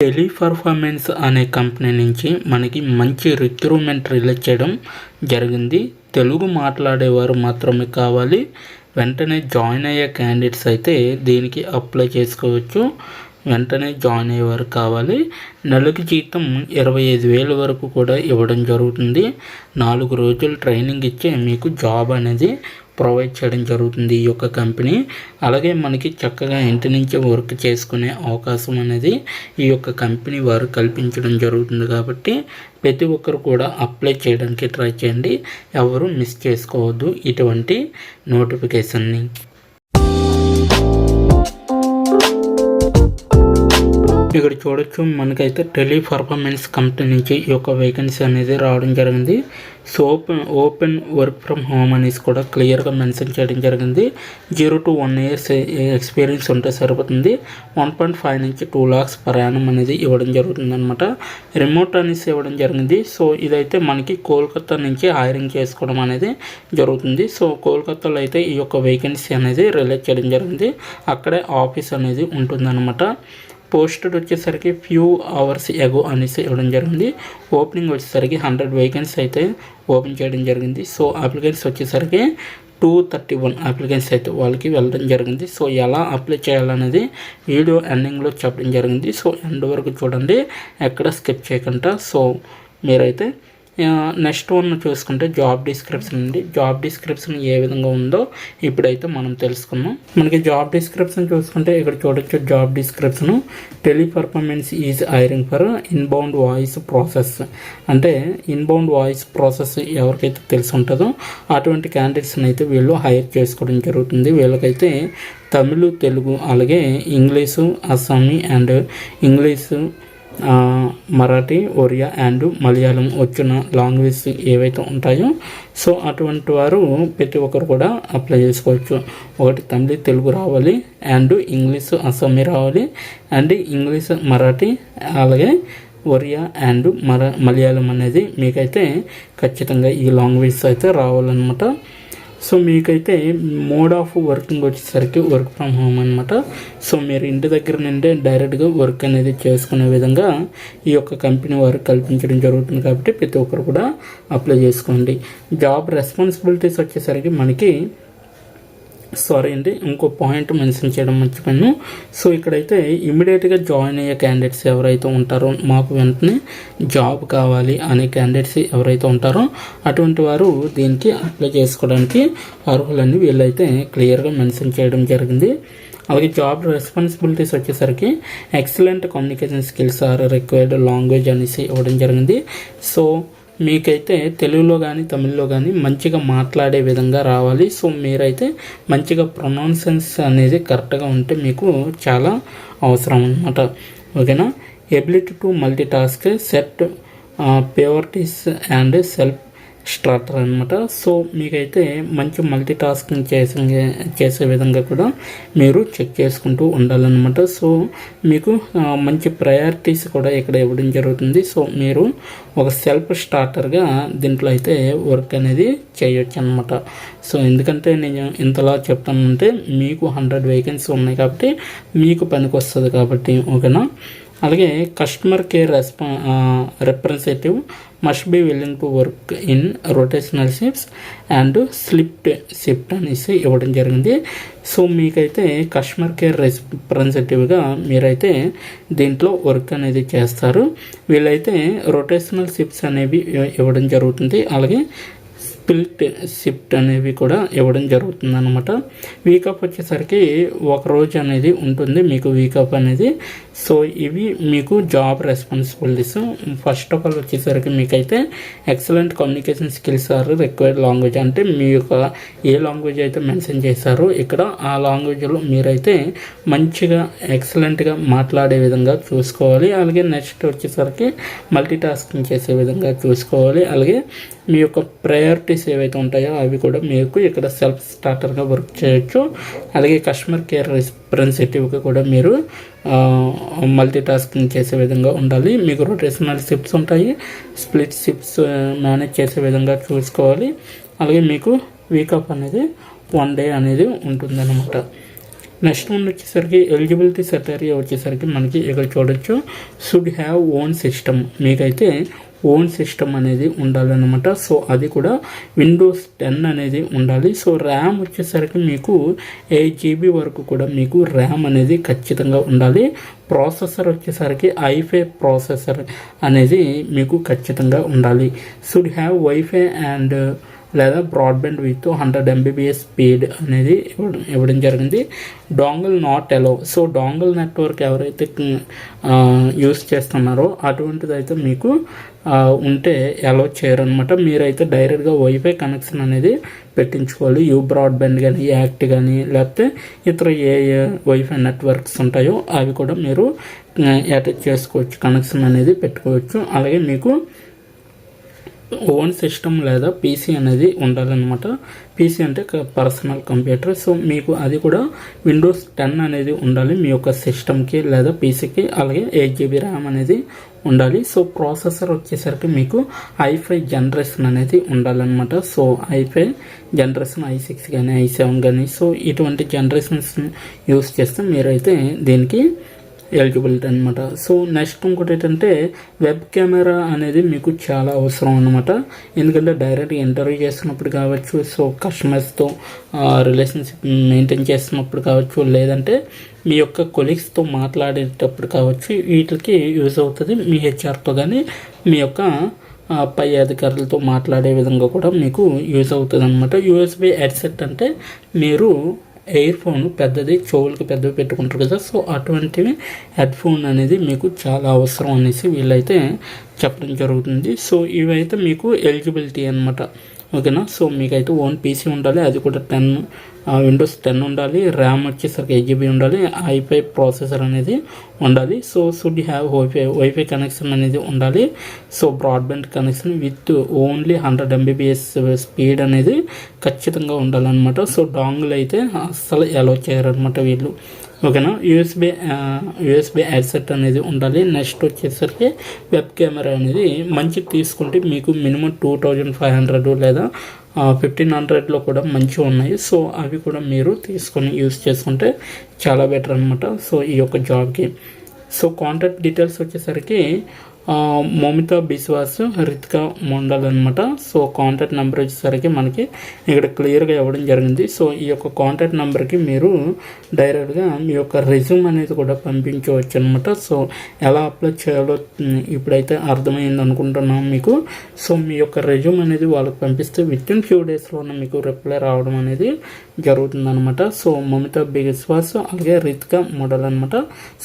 Teleperformance అనే company నుంచి మనకి మంచి రిక్రూట్మెంట్ రిలీజ్ చేయడం జరిగింది. తెలుగు మాట్లాడేవారు మాత్రమే కావాలి. వెంటనే జాయిన్ అయ్యే క్యాండిడేట్స్ అయితే దీనికి అప్లై చేసుకోవచ్చు. వెంటనే జాయిన్ అయ్యేవారు కావాలి. నెలకి జీతం 25,000 వరకు కూడా ఇవ్వడం జరుగుతుంది. 4 రోజులు ట్రైనింగ్ ఇచ్చి మీకు జాబ్ అనేది ప్రొవైడ్ చేయడం జరుగుతుంది ఈ యొక్క కంపెనీ. అలాగే మనకి చక్కగా ఇంటి నుంచి వర్క్ చేసుకునే అవకాశం అనేది ఈ యొక్క కంపెనీ వారు కల్పించడం జరుగుతుంది. కాబట్టి ప్రతి ఒక్కరు కూడా అప్లై చేయడానికి ట్రై చేయండి. ఎవరు మిస్ చేసుకోవద్దు ఇటువంటి నోటిఫికేషన్ని. ఇక్కడ చూడొచ్చు, మనకైతే టెలిపర్ఫార్మెన్స్ కంపెనీ నుంచి ఈ యొక్క వేకెన్సీ అనేది రావడం జరిగింది. So open work from home అనేసి కూడా క్లియర్గా మెన్షన్ చేయడం జరిగింది. 0 to 1 years ఎక్స్పీరియన్స్ ఉంటే సరిపోతుంది. 1.5 నుంచి 2 lakhs పర్ యానం అనేది ఇవ్వడం జరుగుతుంది అనమాట. రిమోట్ అనేసి ఇవ్వడం జరిగింది. సో ఇదైతే మనకి కోల్కతా నుంచి హైరింగ్ చేసుకోవడం అనేది జరుగుతుంది. సో కోల్కతాలో అయితే ఈ యొక్క వేకెన్సీ అనేది రిలీజ్ చేయడం జరిగింది. అక్కడే ఆఫీస్ అనేది ఉంటుందన్నమాట. పోస్టెడ్ వచ్చేసరికి ఫ్యూ అవర్స్ ఎగో అనేసి ఇవ్వడం జరిగింది. ఓపెనింగ్ వచ్చేసరికి 100 వేకెన్సీ అయితే ఓపెన్ చేయడం జరిగింది. సో అప్లికెంట్స్ వచ్చేసరికి 231 అప్లికెంట్స్ అయితే వాళ్ళకి వెళ్ళడం జరిగింది. సో ఎలా అప్లై చేయాలనేది వీడియో ఎండింగ్లో చెప్పడం జరిగింది. సో ఎండ్ వరకు చూడండి, ఎక్కడ స్కిప్ చేయకుండా. సో మీరైతే నెక్స్ట్ వన్ చూసుకుంటే జాబ్ డిస్క్రిప్షన్ అండి. జాబ్ డిస్క్రిప్షన్ ఏ విధంగా ఉందో ఇప్పుడైతే మనం తెలుసుకుందాం. మనకి జాబ్ డిస్క్రిప్షన్ చూసుకుంటే ఇక్కడ చూడొచ్చు. Job description Teleperformance is hiring for inbound voice process. అంటే ఇన్బౌండ్ వాయిస్ ప్రాసెస్ ఎవరికైతే తెలిసి ఉంటుందో అటువంటి క్యాండిడేట్స్ని అయితే వీళ్ళు హైర్ చేసుకోవడం జరుగుతుంది. వీళ్ళకైతే తమిళ్, తెలుగు, అలాగే English, Assamese and English, Marathi, Oriya and Malayalam వచ్చిన లాంగ్వేజ్ ఏవైతే ఉంటాయో సో అటువంటి వారు ప్రతి ఒక్కరు కూడా అప్లై చేసుకోవచ్చు. ఒకటి తమిళ్, తెలుగు రావాలి, అండ్ ఇంగ్లీష్, అస్సామీ రావాలి, అండ్ ఇంగ్లీష్, మరాఠీ, అలాగే ఒరియా అండ్ మలయాళం అనేది మీకైతే ఖచ్చితంగా ఈ లాంగ్వేజ్ అయితే రావాలన్నమాట. సో మీకైతే మోడ్ ఆఫ్ వర్కింగ్ వచ్చేసరికి వర్క్ ఫ్రమ్ హోమ్ అనమాట. సో మీరు ఇంటి దగ్గర నుండే డైరెక్ట్గా వర్క్ అనేది చేసుకునే విధంగా ఈ యొక్క కంపెనీ వారు కల్పించడం జరుగుతుంది. కాబట్టి ప్రతి ఒక్కరు కూడా అప్లై చేసుకోండి. జాబ్ రెస్పాన్సిబిలిటీస్ వచ్చేసరికి మనకి ఇంకో పాయింట్ మెన్షన్ చేయడం మర్చిపోయాను. సో ఇక్కడైతే ఇమీడియట్గా జాయిన్ అయ్యే క్యాండిడేట్స్ ఎవరైతే ఉంటారో, మాకు వెంటనే జాబ్ కావాలి అనే క్యాండిడేట్స్ ఎవరైతే ఉంటారో అటువంటి వారు దీనికి అప్లై చేసుకోవడానికి అర్హులని వీళ్ళైతే క్లియర్గా మెన్షన్ చేయడం జరిగింది. అలాగే జాబ్ రెస్పాన్సిబిలిటీస్ వచ్చేసరికి excellent communication skills are required language అనేసి ఇవ్వడం జరిగింది. సో మీకైతే తెలుగులో కానీ తమిళ్లో కానీ మంచిగా మాట్లాడే విధంగా రావాలి. సో మీరైతే మంచిగా ప్రొనౌన్సన్స్ అనేది కరెక్ట్గా ఉంటే మీకు చాలా అవసరం అన్నమాట. ఓకేనా. Ability to multi task, set priorities and self starter అనమాట. సో మీకైతే మంచి మల్టీ టాస్కింగ్ చేసే విధంగా కూడా మీరు చెక్ చేసుకుంటూ ఉండాలన్నమాట. సో మీకు మంచి ప్రయారిటీస్ కూడా ఇక్కడ ఇవ్వడం జరుగుతుంది. సో మీరు ఒక సెల్ఫ్ స్టార్టర్గా దీంట్లో అయితే వర్క్ అనేది చేయొచ్చు అనమాట. సో ఎందుకంటే నేను ఇంతలా చెప్తానంటే మీకు 100 వేకెన్సీ ఉన్నాయి కాబట్టి మీకు పనికి వస్తుంది కాబట్టి. ఓకేనా. అలాగే customer care representative must be willing to work in rotational shifts and slipped shift అనేసి ఇవ్వడం జరిగింది. సో మీకైతే కస్టమర్ కేర్ రిప్రజెంటేటివ్గా మీరైతే దీంట్లో వర్క్ అనేది చేస్తారు. వీళ్ళైతే రొటేషనల్ షిఫ్ట్స్ అనేవి ఇవ్వడం జరుగుతుంది. అలాగే స్ప్లిట్ షిఫ్ట్ అనేవి కూడా ఇవ్వడం జరుగుతుంది అనమాట. వీకప్ వచ్చేసరికి ఒక రోజు అనేది ఉంటుంది మీకు వీకప్ అనేది. సో ఇవి మీకు job responsibilities. First of all వచ్చేసరికి మీకైతే excellent communication skills are required language. అంటే మీ యొక్క ఏ లాంగ్వేజ్ అయితే మెన్షన్ చేశారో ఇక్కడ ఆ లాంగ్వేజ్లో మీరైతే మంచిగా ఎక్సలెంట్గా మాట్లాడే విధంగా చూసుకోవాలి. అలాగే నెక్స్ట్ వచ్చేసరికి మల్టీ టాస్కింగ్ చేసే విధంగా చూసుకోవాలి. అలాగే మీ యొక్క ప్రయారిటీస్ ఏవైతే ఉంటాయో అవి కూడా మీకు ఇక్కడ సెల్ఫ్ స్టార్టర్గా వర్క్ చేయొచ్చు. అలాగే కస్టమర్ కేర్ రిప్రజెంటేటివ్గా కూడా మీరు మల్టీ టాస్కింగ్ చేసే విధంగా ఉండాలి. మీకు రొటేషనల్ షిఫ్ట్స్ ఉంటాయి, స్ప్లిట్ షిఫ్ట్స్ మేనేజ్ చేసే విధంగా చూసుకోవాలి. అలాగే మీకు వీకప్ అనేది 1 day అనేది ఉంటుందన్నమాట. నెక్స్ట్ వన్ వచ్చేసరికి ఎలిజిబిలిటీ క్రైటీరియా వచ్చేసరికి మనకి ఇక్కడ చూడొచ్చు, షుడ్ హ్యావ్ ఓన్ సిస్టమ్, మీకైతే ఓన్ సిస్టమ్ అనేది ఉండాలన్నమాట. సో అది కూడా విండోస్ 10 అనేది ఉండాలి. సో ర్యామ్ వచ్చేసరికి మీకు 8 GB వరకు కూడా మీకు ర్యామ్ అనేది ఖచ్చితంగా ఉండాలి. ప్రాసెసర్ వచ్చేసరికి i5 ప్రాసెసర్ అనేది మీకు ఖచ్చితంగా ఉండాలి. షుడ్ హ్యావ్ వైఫై అండ్ లేదా బ్రాడ్బ్యాండ్ విత్ 100 MBPS స్పీడ్ అనేది ఇవ్వడం జరిగింది. Dongle not allow, so dongle network ఎవరైతే యూస్ చేస్తున్నారో అటువంటిది అయితే మీకు ఉంటే అలౌ చేయరనమాట. మీరైతే డైరెక్ట్గా వైఫై కనెక్షన్ అనేది పెట్టించుకోవాలి. యూ బ్రాడ్బ్యాండ్ కానీ, యాక్ట్ కానీ, లేకపోతే ఇతర ఏ వైఫై నెట్వర్క్స్ ఉంటాయో అవి కూడా మీరు అటాచ్ చేసుకోవచ్చు, కనెక్షన్ అనేది పెట్టుకోవచ్చు. అలాగే మీకు ఓన్ సిస్టమ్ లేదా పీసీ అనేది ఉండాలన్నమాట. పీసీ అంటే పర్సనల్ కంప్యూటర్. సో మీకు అది కూడా విండోస్ 10 అనేది ఉండాలి మీ యొక్క సిస్టమ్కి లేదా పీసీకి. అలాగే 8 GB ర్యామ్ అనేది ఉండాలి. సో ప్రాసెసర్ వచ్చేసరికి మీకు i5 జనరేషన్ అనేది ఉండాలన్నమాట. సో i5 జనరేషన్ i6 కానీ, i7 కానీ, సో ఇటువంటి జనరేషన్స్ యూస్ చేస్తే మీరైతే దీనికి ఎలిజిబిలిటీ అనమాట. సో నెక్స్ట్ ఇంకోటి ఏంటంటే వెబ్ కెమెరా అనేది మీకు చాలా అవసరం అనమాట. ఎందుకంటే డైరెక్ట్గా ఇంటర్వ్యూ చేస్తున్నప్పుడు కావచ్చు, సో కస్టమర్స్తో రిలేషన్షిప్ మెయింటైన్ చేస్తున్నప్పుడు కావచ్చు, లేదంటే మీ యొక్క కొలీగ్స్తో మాట్లాడేటప్పుడు కావచ్చు, వీటికి యూజ్ అవుతుంది. మీ హెచ్ఆర్తో కానీ, మీ యొక్క పై అధికారులతో మాట్లాడే విధంగా కూడా మీకు యూజ్ అవుతుంది అనమాట. USB హెడ్సెట్ అంటే మీరు ఎయిర్ ఫోన్ పెద్దది, చెవులకి పెద్దవి పెట్టుకుంటారు కదా, సో అటువంటివి హెడ్ ఫోన్ అనేది మీకు చాలా అవసరం అనేసి వీళ్ళైతే చెప్పడం జరుగుతుంది. సో ఇవైతే మీకు ఎలిజిబిలిటీ అనమాట. ఓకేనా. సో మీకైతే ఓన్ పీసీ ఉండాలి, అది కూడా విండోస్ 10 ఉండాలి. ర్యామ్ వచ్చేసరికి 8 GB ఉండాలి. i5 ప్రాసెసర్ అనేది ఉండాలి. So should have wifi connection అనేది ఉండాలి. So broadband connection with only 100 MBPS speed అనేది ఖచ్చితంగా ఉండాలన్నమాట. సో డాంగిల్ అయితే అస్సలు అలౌ చేయరనమాట వీళ్ళు. ఓకేనా. యూఎస్బి హెడ్సెట్ అనేది ఉండాలి. నెక్స్ట్ వచ్చేసరికి వెబ్ కెమెరా అనేది మంచి తీసుకుంటే మీకు మినిమం 2500 లేదా 1500లో కూడా మంచిగా ఉన్నాయి. సో అవి కూడా మీరు తీసుకొని యూస్ చేసుకుంటే చాలా బెటర్ అనమాట. సో ఈ యొక్క జాబ్కి. సో కాంటాక్ట్ డీటెయిల్స్ వచ్చేసరికి మౌమితా బిశ్వాస్, రితికా మండల్ అనమాట. సో కాంటాక్ట్ నెంబర్ వచ్చేసరికి మనకి ఇక్కడ క్లియర్గా ఇవ్వడం జరిగింది. సో ఈ యొక్క కాంటాక్ట్ నెంబర్కి మీరు డైరెక్ట్గా మీ యొక్క రెజ్యూమ్ అనేది కూడా పంపించవచ్చు అనమాట. సో ఎలా అప్లై చేయాలో ఇప్పుడైతే అర్థమైంది అనుకుంటున్నాం మీకు. సో మీ యొక్క రెజ్యూమ్ అనేది వాళ్ళకి పంపిస్తే వితిన్ ఫ్యూ డేస్లోనే మీకు రిప్లై రావడం అనేది జరుగుతుంది అనమాట. సో మౌమితా బిశ్వాస్ అలాగే రితికా మోడల్ అనమాట.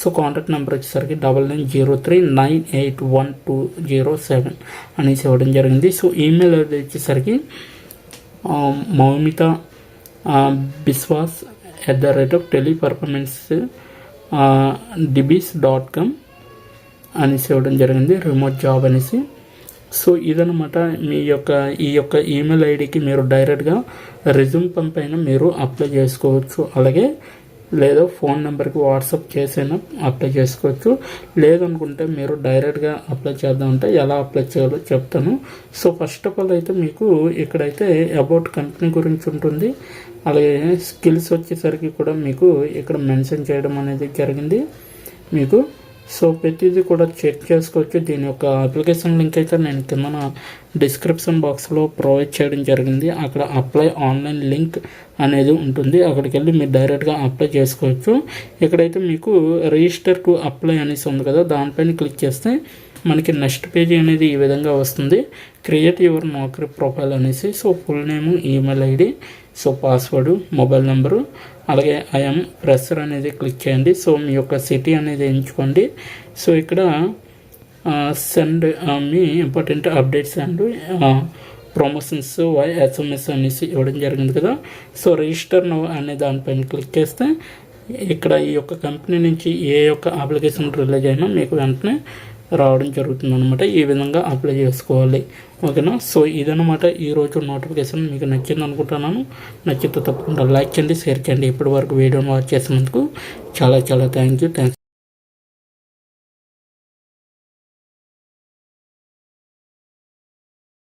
సో కాంటాక్ట్ నెంబర్ వచ్చేసరికి 9903981207 అనేసి ఇవ్వడం జరిగింది. సో ఈమెయిల్ ఐడి వచ్చేసరికి మౌమితా బిశ్వాస్ @teleperformancedbs.com అనేసి ఇవ్వడం జరిగింది, రిమోట్ జాబ్ అనేసి. సో ఇదనమాట ఈ యొక్క ఈమెయిల్ ఐడికి మీరు డైరెక్ట్గా రెజ్యూమ్ పంపైన మీరు అప్లై చేసుకోవచ్చు. అలాగే లేదా ఫోన్ నెంబర్కి వాట్సాప్ చేసైనా అప్లై చేసుకోవచ్చు. లేదనుకుంటే మీరు డైరెక్ట్గా అప్లై చేద్దామంటే ఎలా అప్లై చేయాలో చెప్తాను. సో ఫస్ట్ ఆఫ్ ఆల్ అయితే మీకు ఇక్కడైతే అబౌట్ కంపెనీ గురించి ఉంటుంది. అలాగే స్కిల్స్ వచ్చేసరికి కూడా మీకు ఇక్కడ మెన్షన్ చేయడం అనేది జరిగింది మీకు. సో ప్రతిదీ కూడా చెక్ చేసుకోవచ్చు. దీని యొక్క అప్లికేషన్ లింక్ అయితే నేను కింద డిస్క్రిప్షన్ బాక్స్లో ప్రొవైడ్ చేయడం జరిగింది. అక్కడ అప్లై ఆన్లైన్ లింక్ అనేది ఉంటుంది. అక్కడికి వెళ్ళి మీరు డైరెక్ట్గా అప్లై చేసుకోవచ్చు. ఇక్కడైతే మీకు రిజిస్టర్ టు అప్లై అనేసి ఉంది కదా, దానిపైన క్లిక్ చేస్తే మనకి నెక్స్ట్ పేజీ అనేది ఈ విధంగా వస్తుంది. క్రియేట్ యువర్ నౌకరీ ప్రొఫైల్ అనేసి. So full name, email ID, so password, mobile number, అలాగే ఐఎమ్ ఫ్రెషర్ అనేది క్లిక్ చేయండి. సో మీ యొక్క సిటీ అనేది ఎంచుకోండి. సో ఇక్కడ send me important updates and promotions SMS అనేసి ఇవ్వడం జరిగింది కదా. సో రిజిస్టర్ నౌ అనే దానిపైన క్లిక్ చేస్తే ఇక్కడ ఈ యొక్క కంపెనీ నుంచి ఏ యొక్క అప్లికేషన్ రిలీజ్ అయినా మీకు వెంటనే రావడం జరుగుతుంది అనమాట. ఈ విధంగా అప్లై చేసుకోవాలి. ఓకేనా. సో ఇదనమాట ఈరోజు నోటిఫికేషన్. మీకు నచ్చింది అనుకుంటున్నాను. నచ్చితే తప్పకుండా లైక్ చేయండి, షేర్ చేయండి. ఇప్పటి వరకు వీడియోని వాచ్ చేసినందుకు చాలా థ్యాంక్స్.